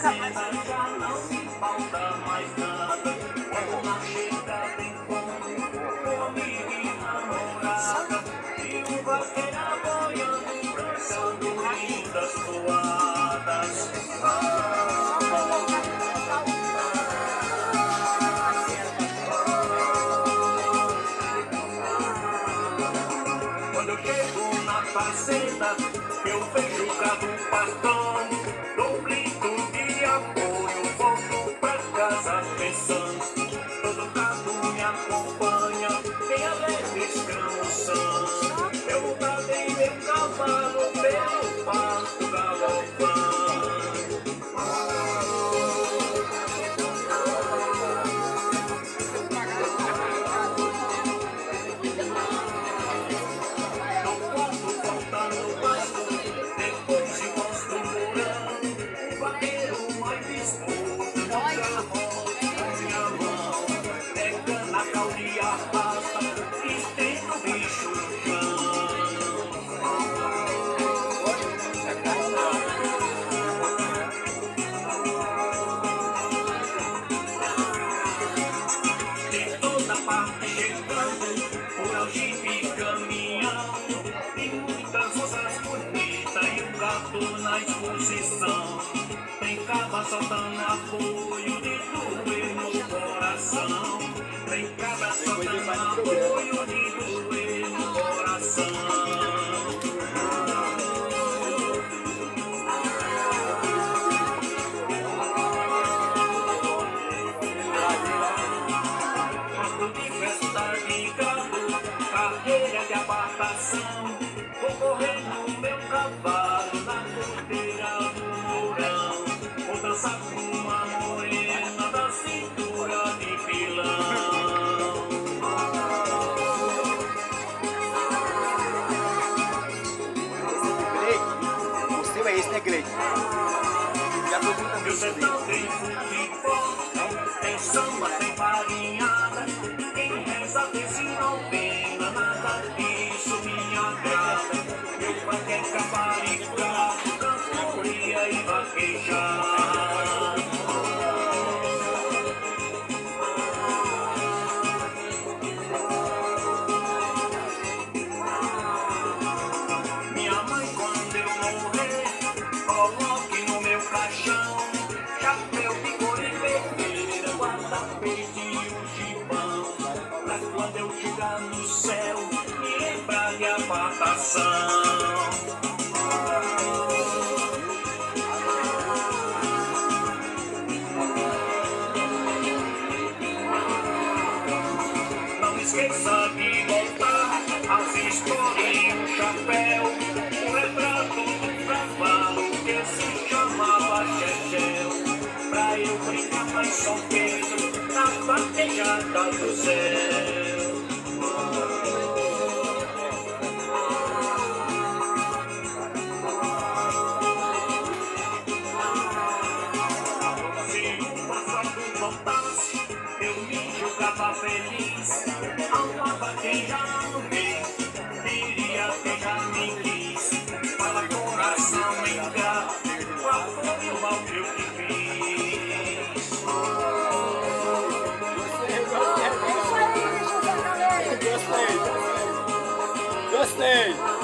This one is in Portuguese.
cena já não me falta mais nada. Quando na chega tem como amiga e namorada, e o vaqueira boiando, dançando lindas toadas. Quando eu chego na fazenda, eu vejo o gado pastando, dou um grito de apoio, volto pra casa pensando. Todo gado me acompanha, tem alegres escramuçando. Eu gravei meu cavalo pelo pasto galopando. Na exposição tem cabra soltando apoio de doer no coração. Tem cabra soltando apoio de doer no coração. Quando de festa de gado, carreira de abatação, vou correr no meu cavalo na porteira do mourão, vou dançar com uma morena da cintura de pilão. O seu é esse, né, Greg? Já tô com Meu sertão tem futebol, tem samba, tem farinhada, quem reza desse novena, nada disso me agrada. Meu pai quer caparicado, cantoria e vaquejar. Minha mãe, quando eu morrer, coloque no meu caixão chapéu, bigode e vermelha, guarda-peixe e um gibão, pra quando eu chegar no céu me lembrar de abatação. Não esqueça de botar as histórias e um chapéu, o retrato do cavalo que se chamava Chechel, pra eu brincar lá em São Pedro, na vaquejada do céu. Se o passado voltasse, eu me julgava feliz, ao vaquejar no meio, diria que já me quis. Fala coração ingrato, qual foi o mal que eu te fiz? Gostei!